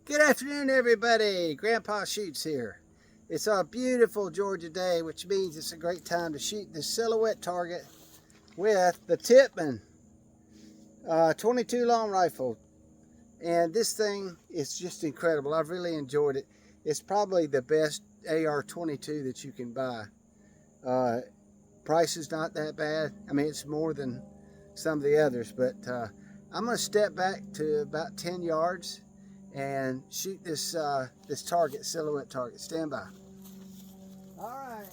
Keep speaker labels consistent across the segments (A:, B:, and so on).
A: Good afternoon, everybody. Grandpa Shoots here. It's a beautiful Georgia day, which means it's a great time to shoot this silhouette target with the Tippmann 22 long rifle. And this thing is just incredible. I've really enjoyed it. It's probably the best AR-22 that you can buy. Price is not that bad. I mean, it's more than some of the others, but I'm going to step back to about 10 yards and shoot this this target, silhouette target. Stand by. All right.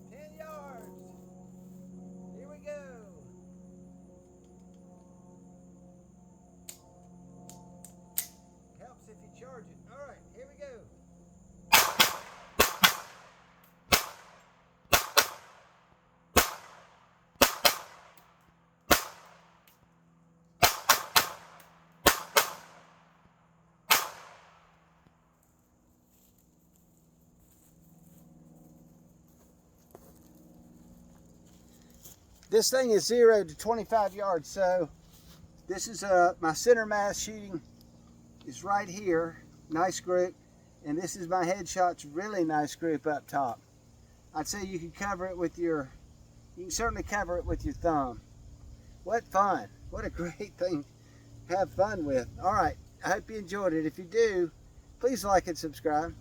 A: 10 yards. Here we go. Helps if you charge it. All right, here we go. This thing is 0 to 25 yards, so this is my center mass shooting is right here, nice group, and this is my headshots, really nice group up top. I'd say you can cover it with you can certainly cover it with your thumb. What fun, what a great thing to have fun with. All right, I hope you enjoyed it. If you do, please like and subscribe.